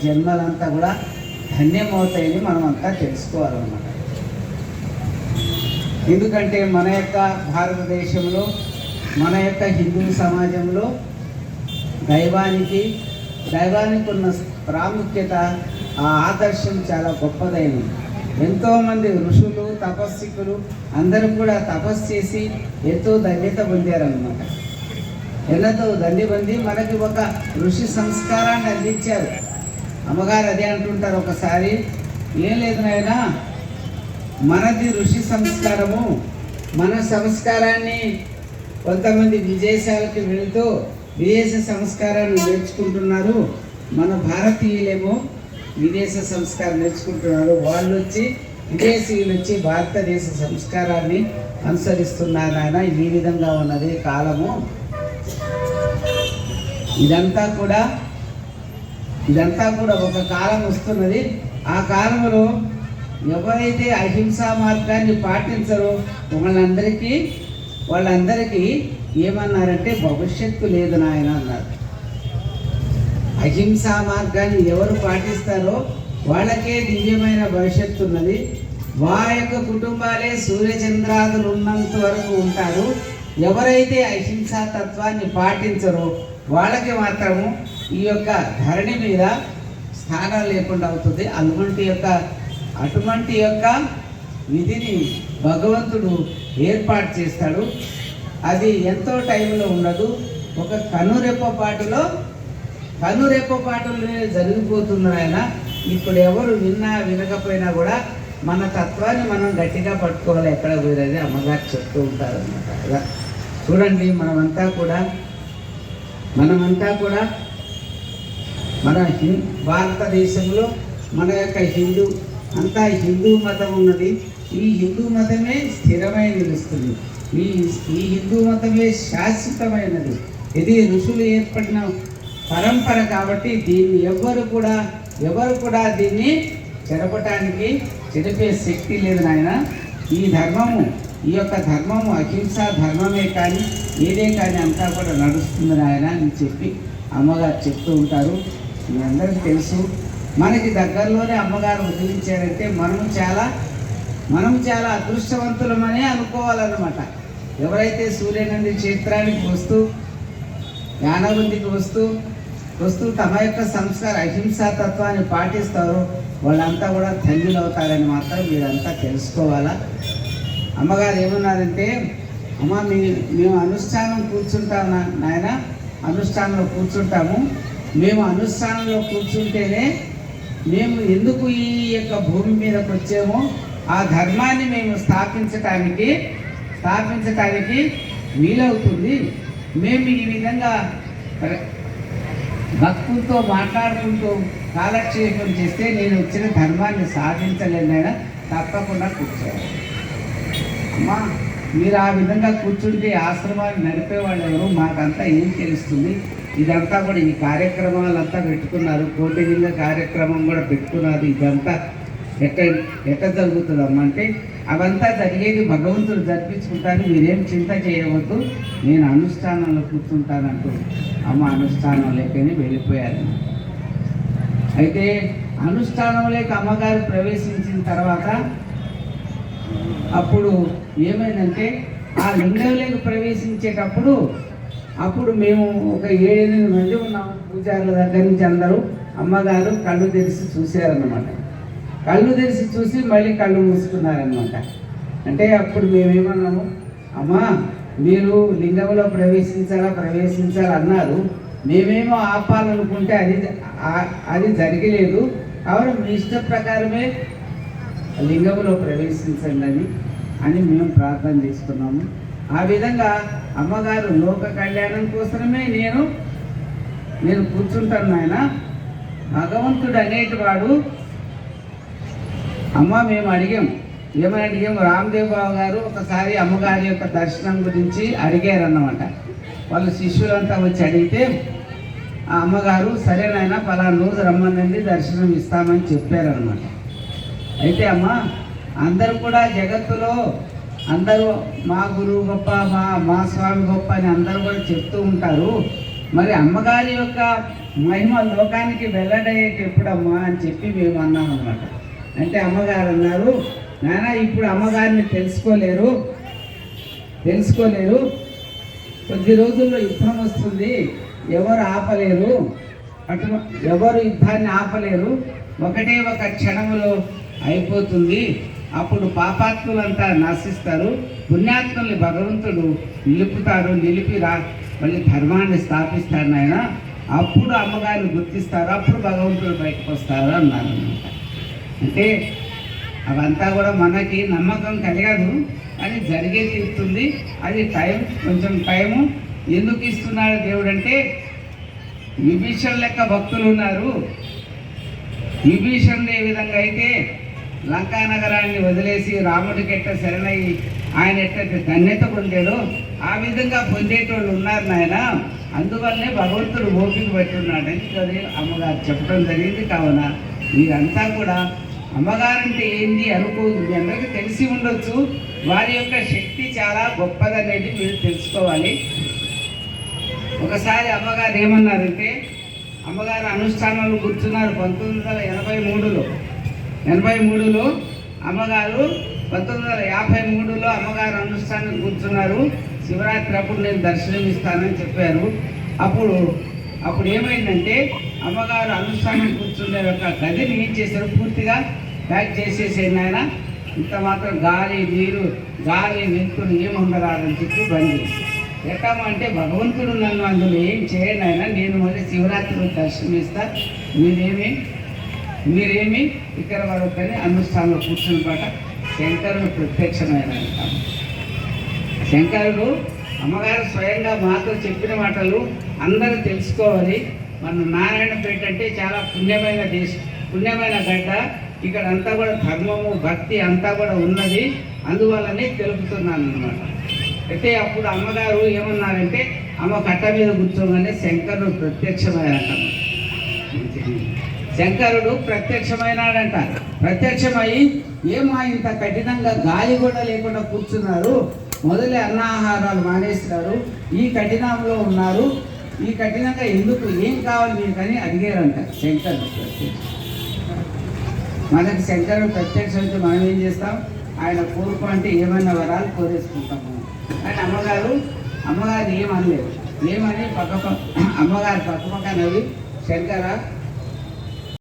జన్మలంతా కూడా ధన్యమవుతాయని మనం అంతా తెలుసుకోవాలన్నమాట. ఎందుకంటే మన యొక్క భారతదేశంలో, మన యొక్క హిందూ సమాజంలో దైవానికి ఉన్న ప్రాముఖ్యత, ఆ ఆదర్శం చాలా గొప్పదైనది. ఎంతోమంది ఋషులు, తపస్సికులు అందరూ కూడా తపస్సు చేసి ఎంతో ధన్యత పొందారన్నమాట. ఎంతో ధన్య పొంది మనకి ఒక ఋషి సంస్కారాన్ని అందించారు. అమ్మగారు అదే అంటుంటారు ఒకసారి, ఏం లేదు నాయనా, మనది ఋషి సంస్కారము, మన సంస్కారాన్ని కొంతమంది విదేశాలకు వెళుతూ విదేశ సంస్కారాన్ని నేర్చుకుంటున్నారు. మన భారతీయులేమో విదేశ సంస్కారం నేర్చుకుంటున్నారు. వాళ్ళు వచ్చి, విదేశీయులు వచ్చి భారతదేశ సంస్కారాన్ని అనుసరిస్తున్నారు. ఆయన ఈ విధంగా ఉన్నది కాలము. ఇదంతా కూడా ఒక కాలం వస్తున్నది. ఆ కాలంలో ఎవరైతే అహింసా మార్గాన్ని పాటించరో వాళ్ళందరికీ ఏమన్నారంటే భవిష్యత్తు లేదు నాయన అన్నారు. అహింసా మార్గాన్ని ఎవరు పాటిస్తారో వాళ్ళకే దివ్యమైన భవిష్యత్తు ఉన్నది. వారి యొక్క కుటుంబాలే సూర్యచంద్రాదులు ఉన్నంత వరకు ఉంటారు. ఎవరైతే అహింసా తత్వాన్ని పాటించరో వాళ్ళకి మాత్రము ఈ యొక్క ధరణి మీద స్థానం లేకుండా అవుతుంది. అటువంటి యొక్క విధిని భగవంతుడు ఏర్పాటు చేస్తాడు. అది ఎంతో టైంలో ఉండదు. ఒక కనురెప్పపాటులో జరిగిపోతున్నారు ఆయన. ఇప్పుడు ఎవరు వినకపోయినా కూడా మన తత్వాన్ని మనం గట్టిగా పట్టుకోవాలి. ఎక్కడ పోయేది అమ్మగారు చెప్తూ ఉంటారు అన్నమాట. కదా చూడండి, మనమంతా కూడా మన భారతదేశంలో మన యొక్క హిందూ మతం ఉన్నది. ఈ హిందూ మతమే స్థిరమై నిలుస్తుంది. ఈ హిందూ మతమే శాశ్వతమైనది. ఇది ఋషులు ఏర్పడిన పరంపర కాబట్టి దీన్ని ఎవరు కూడా దీన్ని చెరిపే శక్తి లేదు నాయన. ఈ యొక్క ధర్మము అహింసా ధర్మమే కానీ ఏదే కానీ అంతా కూడా నడుస్తుంది నాయన అని చెప్పి అమ్మగారు చెప్తూ ఉంటారు. మీ అందరికీ తెలుసు, మనకి దగ్గరలోనే అమ్మగారు వదిలించారంటే మనం చాలా అదృష్టవంతులమనే అనుకోవాలన్నమాట. ఎవరైతే సూర్యనంది క్షేత్రానికి వస్తూ యానవంతికి వస్తూ తమ యొక్క అహింసా తత్వాన్ని పాటిస్తారో వాళ్ళంతా కూడా ధన్యులు అవుతారని మాత్రం మీరంతా తెలుసుకోవాలా. అమ్మగారు ఏమన్నారంటే, అమ్మ మేము అనుష్ఠానం కూర్చుంటాం నాయన, అనుష్ఠానంలో కూర్చుంటాము. మేము అనుష్ఠానంలో కూర్చుంటేనే మేము ఎందుకు ఈ యొక్క భూమి మీదకి వచ్చామో ఆ ధర్మాన్ని మేము స్థాపించటానికి వీలవుతుంది. మేము ఈ విధంగా భక్తులతో మాట్లాడుకుంటూ కాలక్షేపం చేస్తే నేను వచ్చిన ధర్మాన్ని సాధించలేనైనా తప్పకుండా కూర్చోవాలి. అమ్మా, మీరు ఆ విధంగా కూర్చుంటే ఆశ్రమాన్ని నడిపేవాళ్ళు ఎవరు? మాకంతా ఏం తెలుస్తుంది? ఇదంతా కూడా ఈ కార్యక్రమాలంతా పెట్టుకున్నారు, కోటిలింగ కార్యక్రమం కూడా పెట్టుకున్నారు. ఇదంతా ఎట్ట జరుగుతుందమ్మా అంటే, అవంతా జరిగేది భగవంతుడు జరిపించుకుంటాను, మీరేం చింత చేయవద్దు, నేను అనుష్ఠానంలో కూర్చుంటానంటూ అమ్మ అనుష్ఠానంలోకి వెళ్ళిపోయారు. అయితే అనుష్ఠానంలోకి అమ్మగారు ప్రవేశించిన తర్వాత అప్పుడు ఏమైందంటే, ఆ లింగంలోకి ప్రవేశించేటప్పుడు మేము ఒక 7-8 మంది ఉన్నాము. పూజారుల దగ్గర నుంచి అందరూ అమ్మగారు కళ్ళు తెరిచి చూశారన్నమాట. కళ్ళు తెరిచి చూసి మళ్ళీ కళ్ళు మూసుకున్నారనమాట. అంటే అప్పుడు మేమేమన్నాము, అమ్మా మీరు లింగంలో ప్రవేశించాలి అన్నారు, మేమేమో ఆపాలనుకుంటే అది జరగలేదు. కాబట్టి మీ ఇష్ట ప్రకారమే లింగంలో ప్రవేశించండి అని మేము ప్రార్థన చేసుకున్నాము. ఆ విధంగా అమ్మగారు లోక కళ్యాణం కోసమే నేను కూర్చుంటాను ఆయన. భగవంతుడు అనేటివాడు, అమ్మ మేము ఏమని అడిగాము, రామ్దేవ్ బాబు గారు ఒకసారి అమ్మగారి యొక్క దర్శనం గురించి అడిగారన్నమాట. వాళ్ళ శిష్యులంతా వచ్చి అడిగితే ఆ అమ్మగారు సరేనైనా పలానా రోజు రమ్మనండి దర్శనం ఇస్తామని చెప్పారనమాట. అయితే అమ్మ అందరూ కూడా జగత్తులో అందరూ మా గురువు గొప్ప, మా స్వామి గొప్ప అని అందరూ కూడా చెప్తూ ఉంటారు. మరి అమ్మగారి యొక్క మహిమ లోకానికి వెల్లడయ్యేటి ఎప్పుడమ్మా అని చెప్పి మేము అన్నాం అన్నమాట. అంటే అమ్మగారు అన్నారు, నాన్న ఇప్పుడు అమ్మగారిని తెలుసుకోలేరు, కొద్ది రోజుల్లో యుద్ధం వస్తుంది, ఎవరు ఆపలేరు, ఎవరు యుద్ధాన్ని ఆపలేరు, ఒకటే ఒక క్షణంలో అయిపోతుంది. అప్పుడు పాపాత్ములంతా నశిస్తారు, పుణ్యాత్ముల్ని భగవంతుడు నిలిపి మళ్ళీ ధర్మాన్ని స్థాపిస్తాడు నాయన, అప్పుడు అమ్మగారిని గుర్తిస్తారు, అప్పుడు భగవంతుడు బయటకు వస్తారు అన్నారు అన్నమాట. అంటే అవంతా కూడా మనకి నమ్మకం కలగదు, అది జరిగే తీరుతుంది. అది కొంచెం టైము ఎందుకు ఇస్తున్నాడు దేవుడు అంటే, విభీషణ్ లెక్క భక్తులు ఉన్నారు. విభీషణుడు ఏ విధంగా అయితే లంకా నగరాన్ని వదిలేసి రాముడికి ఎట్ట శరణయ్యి ఆయన ఎట్ట ధన్యత పొందాడో ఆ విధంగా పొందేటోళ్ళు ఉన్నారు నాయన. అందువల్లనే భగవంతుడు ఓపిక పెట్టున్నాడని అది అమ్మగారు చెప్పడం జరిగింది. కావున మీరంతా కూడా అమ్మగారంటే ఏంటి అనుకోదు, మీ అందరికీ తెలిసి ఉండొచ్చు, వారి యొక్క శక్తి చాలా గొప్పదనేది మీరు తెలుసుకోవాలి. ఒకసారి అమ్మగారు ఏమన్నారంటే, అమ్మగారు అనుష్ఠానంలో కూర్చున్నారు 1983లో. అమ్మగారు 1953లో అమ్మగారు అనుష్ఠానం కూర్చున్నారు. శివరాత్రి అప్పుడు నేను దర్శనం ఇస్తానని చెప్పారు. అప్పుడు ఏమైందంటే, అమ్మగారు అనుష్ఠానం కూర్చునే ఒక గదిని ఏం చేశారు, పూర్తిగా ప్యాక్ చేసేసాను ఆయన. ఇంత మాత్రం గాలి వెంతులు ఏముండరాదని చెప్పి బంద్ చేసి ఎట్టామంటే, భగవంతుడు నన్ను అందులో ఏం చేయను ఆయన, నేను మళ్ళీ శివరాత్రి దర్శనం ఇస్తా, మీరేమి ఇక్కడ వరకని అనుష్ఠానంలో కూర్చుని పాట శంకరుడు ప్రత్యక్షమైన. శంకరుడు అమ్మగారు స్వయంగా మాతో చెప్పిన మాటలు అందరూ తెలుసుకోవాలి. మన నారాయణపేట అంటే చాలా పుణ్యమైన గడ్డ. ఇక్కడ అంతా కూడా ధర్మము భక్తి అంతా కూడా ఉన్నది, అందువల్లనే తెలుపుతున్నాను అన్నమాట. అయితే అప్పుడు అమ్మగారు ఏమన్నారంటే, అమ్మ కట్ట మీద కూర్చోగానే శంకరుడు ప్రత్యక్షమయ్యాడంట. శంకరుడు ప్రత్యక్షమైనాడంట. ప్రత్యక్షమై ఏమో ఇంత కఠినంగా గాలి కూడా లేకుండా కూర్చున్నారు, మొదలే అన్నాహారాలు మానేస్తారు, ఈ కఠినంలో ఉన్నారు, ఈ కఠినంగా ఎందుకు, ఏం కావాలి మీకు అని అడిగారంట శంకరుడు ప్రత్యక్ష. మనకి శంకరుడు ప్రత్యక్షం అయితే మనం ఏం చేస్తాం, ఆయన కోరుకు అంటే ఏమైనా వరాలు కోరేసుకుంటాము. కానీ అమ్మగారు ఏమనలేదు. ఏమని అమ్మగారు పక్కపక్క నవ్వి, శంకర